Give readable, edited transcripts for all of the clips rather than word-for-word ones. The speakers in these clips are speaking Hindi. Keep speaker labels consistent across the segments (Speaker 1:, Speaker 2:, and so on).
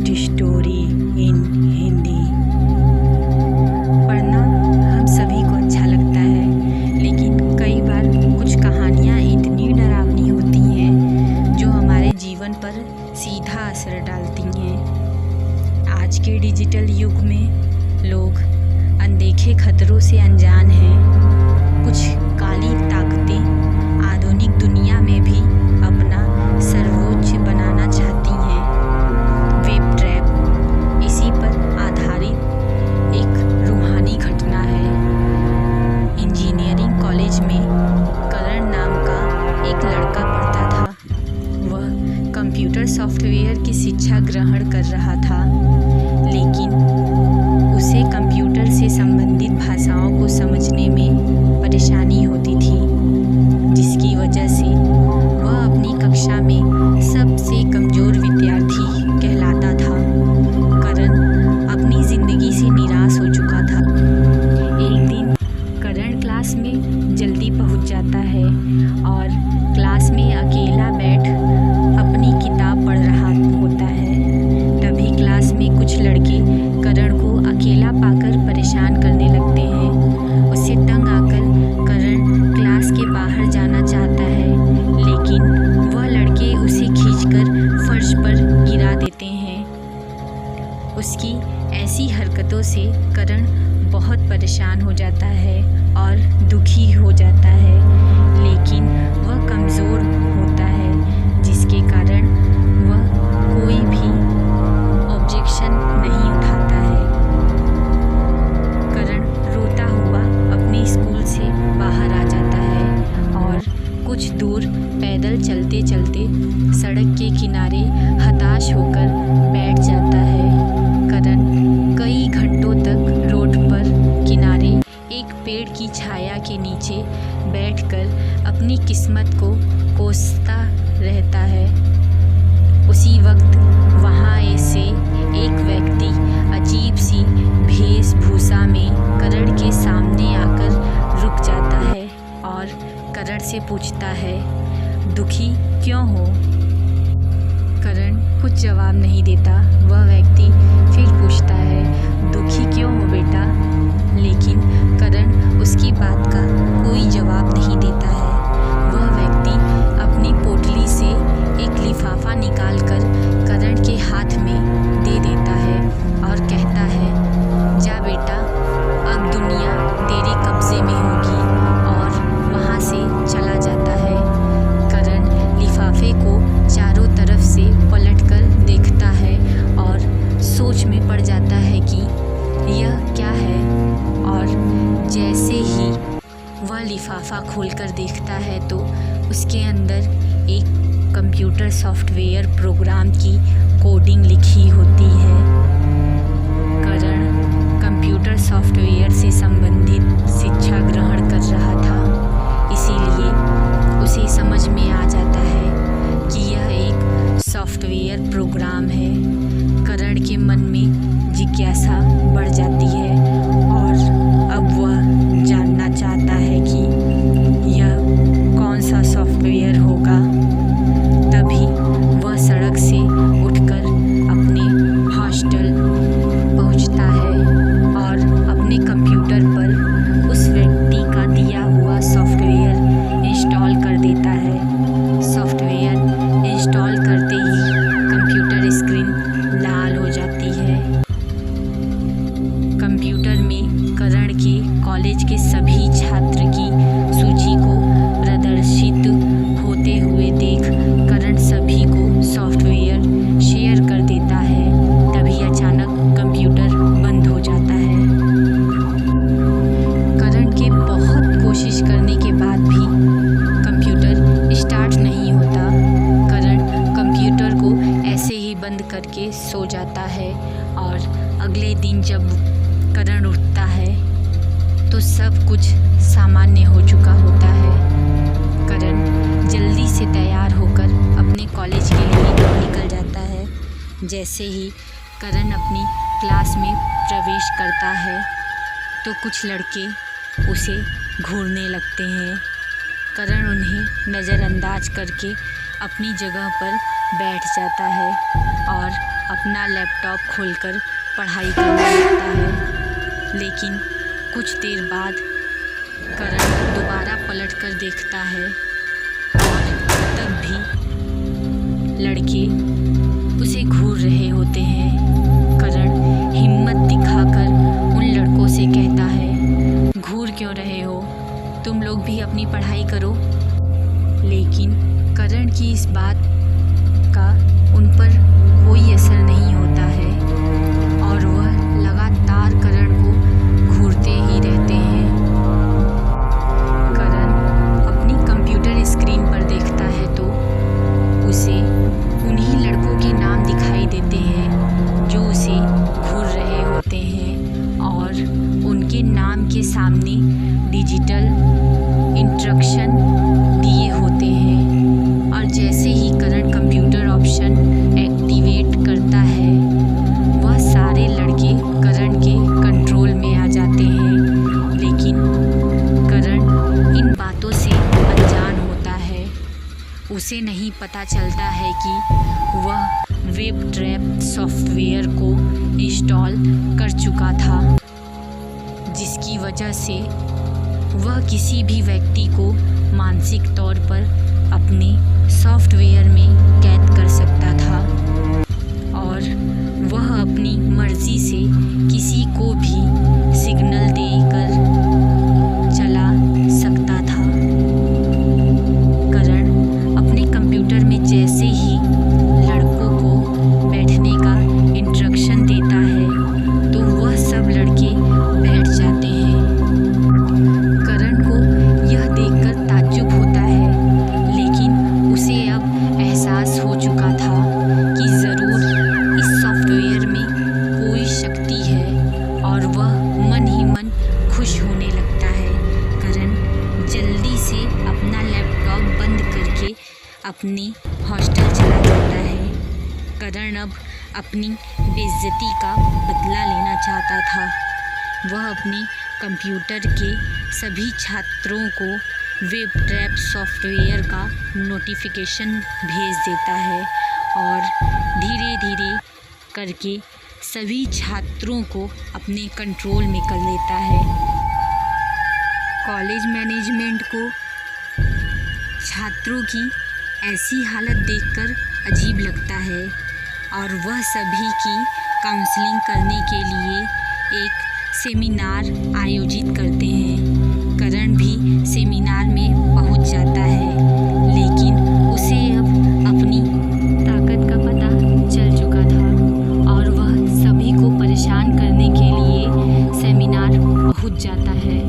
Speaker 1: Best story in Hindi. पढ़ना हम सभी को अच्छा लगता है, लेकिन कई बार कुछ कहानियाँ इतनी डरावनी होती हैं जो हमारे जीवन पर सीधा असर डालती हैं। आज के डिजिटल युग में लोग अनदेखे खतरों से अनजान हैं। कुछ काली ताकतें आधुनिक दुनिया में भी अपना सर्वोच्च बनाना चाहती हैं। वेब ट्रैप इसी पर आधारित एक रूहानी घटना है। इंजीनियरिंग कॉलेज में करण नाम का एक लड़का पढ़ता था। वह कंप्यूटर सॉफ्टवेयर की शिक्षा ग्रहण कर रहा था, लेकिन उसे कंप्यूटर से संबंधित भाषाओं को समझने में परेशानी होती थी, जिसकी वजह से वह अपनी कक्षा में सबसे कमज़ोर विद्यार्थी कहलाता था। करण अपनी ज़िंदगी से निराश हो चुका था। एक दिन करण क्लास में जल्दी पहुंच जाता है और क्लास में अकेला बैठ अपनी किताब पढ़ रहा होता है। तभी क्लास में कुछ लड़के करण को अकेला पाकर परेशान करने लगते हैं। उससे तंग आकर करण क्लास के बाहर जाना चाहता है, लेकिन वह लड़के उसे खींचकर फर्श पर गिरा देते हैं। उसकी ऐसी हरकतों से करण बहुत परेशान हो जाता है और दुखी हो जाता है, लेकिन वह कमज़ोर होता है, जिसके कारण वह कोई भी ऑब्जेक्शन नहीं उठाता है। करण रोता हुआ अपने स्कूल से बाहर आ जाता है और कुछ दूर पैदल चलते चलते सड़क के किनारे हताश होकर बैठ जाता है। करण कई घंटों तक रोड पर किनारे एक पेड़ की छाया के नीचे बैठकर अपनी किस्मत को कोसता रहता है। उसी वक्त वहाँ से एक व्यक्ति अजीब सी वेशभूषा में करण के सामने आकर रुक जाता है और करण से पूछता है, दुखी क्यों हो? करण कुछ जवाब नहीं देता। वह व्यक्ति फिर पूछता है, दुखी क्यों हो बेटा? लेकिन करण उसकी बात का कोई जवाब नहीं देता है। वह व्यक्ति अपनी पोटली से एक लिफाफा निकालकर करण के हाथ में दे देता है और कहता है, जा बेटा, अब दुनिया तेरे कब्जे में होगी, और वहाँ से चला जाता है। करण लिफाफे को चारों तरफ से पलटकर देखता है और सोच में पड़ जाता है कि यह क्या है, और जैसे ही वह लिफाफा खोलकर देखता है तो उसके अंदर एक कंप्यूटर सॉफ्टवेयर प्रोग्राम की कोडिंग लिखी होती है। करण कंप्यूटर सॉफ्टवेयर से संबंधित शिक्षा ग्रहण कर रहा था, इसीलिए उसे समझ में आ जाता है कि यह एक सॉफ्टवेयर प्रोग्राम है। करण के मन में जिज्ञासा बढ़ जाती है और अब वह जानना चाहता है कि यह कौन सा सॉफ्टवेयर होगा। तभी वह सड़क से उठकर अपने हॉस्टल पहुंचता है और अपने कंप्यूटर पर उस व्यक्ति का दिया हुआ सॉफ्टवेयर इंस्टॉल कर देता है। सॉफ्टवेयर इंस्टॉल करते ही कंप्यूटर स्क्रीन लाल हो जाती है। कंप्यूटर में करण के कॉलेज के सभी छात्र की सूची को प्रदर्शित होते हुए देख करण सभी को सॉफ्टवेयर शेयर कर देता है। तभी अचानक कंप्यूटर बंद हो जाता है। करण के बहुत कोशिश करने के बाद भी कंप्यूटर स्टार्ट नहीं होता। करण कंप्यूटर को ऐसे ही बंद करके सो जाता है और अगले दिन जब करण उठता है तो सब कुछ सामान्य हो चुका होता है। करण जल्दी से तैयार होकर अपने कॉलेज के लिए निकल जाता है। जैसे ही करण अपनी क्लास में प्रवेश करता है तो कुछ लड़के उसे घूरने लगते हैं। करण उन्हें नज़रअंदाज करके अपनी जगह पर बैठ जाता है और अपना लैपटॉप खोलकर पढ़ाई करने लगता है। लेकिन कुछ देर बाद करण दोबारा पलटकर देखता है और तब भी लड़के उसे घूर रहे होते हैं। करण हिम्मत दिखाकर उन लड़कों से कहता है, घूर क्यों रहे हो, तुम लोग भी अपनी पढ़ाई करो। लेकिन करण की इस बात का उन पर कोई असर नहीं होता है और वह लगातार करण को घूरते ही रहते हैं। करण अपनी कंप्यूटर स्क्रीन पर देखता है तो उसे उन्हीं लड़कों के नाम दिखाई देते हैं जो उसे घूर रहे होते हैं और उनके नाम के सामने डिजिटल इंस्ट्रक्शन दिए होते हैं। और जैसे ही करण कंप्यूटर ऑप्शन एक्टिवेट करता है वह सारे लड़के करण के कंट्रोल में आ जाते हैं। लेकिन करण इन बातों से अनजान होता है। उसे नहीं पता चलता है कि वह वेब ट्रैप सॉफ्टवेयर को इंस्टॉल कर चुका था, जिसकी वजह से वह किसी भी व्यक्ति को मानसिक तौर पर अपने सॉफ्टवेयर में कैद कर सकता था और वह अपनी मर्जी से किसी को भी सिग्नल देकर चला सकता था। करण अपने कंप्यूटर में जैसे ही लड़कों को बैठने का इंस्ट्रक्शन देता है तो वह सब लड़के बैठ जाते हैं। करण को यह देखकर ताज्जुब होता है, लेकिन उसे अब एहसास हो चुका था कि ज़रूर इस सॉफ्टवेयर में कोई शक्ति है और वह मन ही मन खुश होने लगता है। करण जल्दी से अपना लैपटॉप बंद करके अपने हॉस्टल चला जाता है। करण अब अपनी बेइज्जती का बदला लेना चाहता था। वह अपने कंप्यूटर के सभी छात्रों को वेब ट्रैप सॉफ्टवेयर का नोटिफिकेशन भेज देता है और धीरे धीरे करके सभी छात्रों को अपने कंट्रोल में कर लेता है। कॉलेज मैनेजमेंट को छात्रों की ऐसी हालत देखकर अजीब लगता है और वह सभी की काउंसलिंग करने के लिए एक सेमिनार आयोजित करते हैं। करण भी सेमिनार में पहुंच जाता है, लेकिन उसे अब अपनी ताकत का पता चल चुका था और वह सभी को परेशान करने के लिए सेमिनार पहुंच जाता है।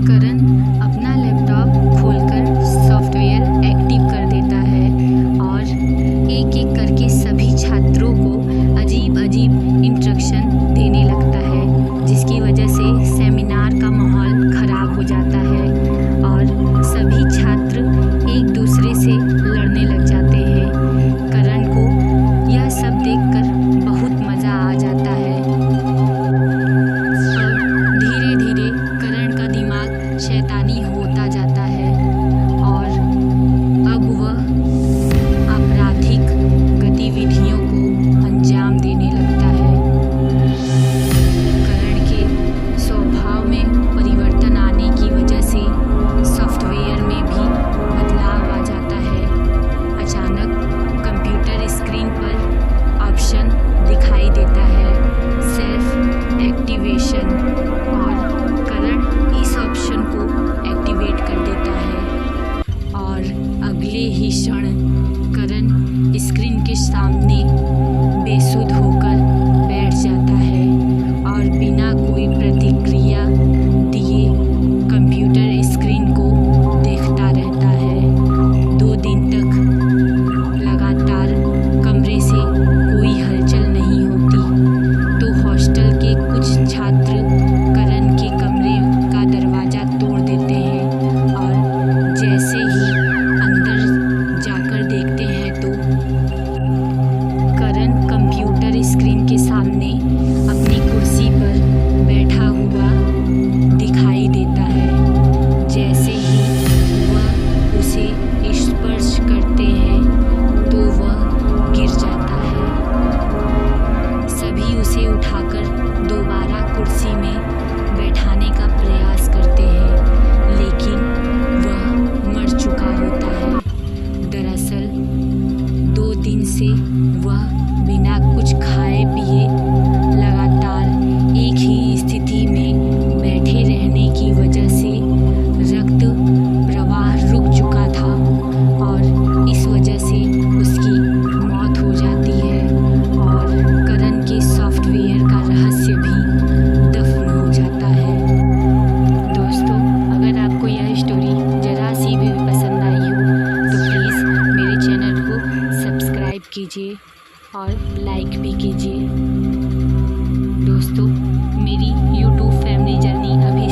Speaker 1: करण अपना लैपटॉप खोलकर सॉफ्टवेयर एक्टिव कर देता है और एक एक करके सभी छात्रों को अजीब अजीब इंस्ट्रक्शन देने लगता है, जिसकी वजह से सेमिनार का माहौल ख़राब हो जाता है और से वह बिना कुछ खाए पिए लगातार एक ही स्थिति में बैठे रहने की वजह से रक्त प्रवाह रुक चुका था और इस वजह से उसकी मौत हो जाती है और करण के सॉफ्टवेयर का रहस्य भी दफन हो जाता है। दोस्तों, अगर आपको यह स्टोरी जरा सी भी पसंद आई हो तो प्लीज़ मेरे चैनल को सब्सक्राइब कीजिए और लाइक भी कीजिए। दोस्तों, मेरी YouTube फैमिली जर्नी अभी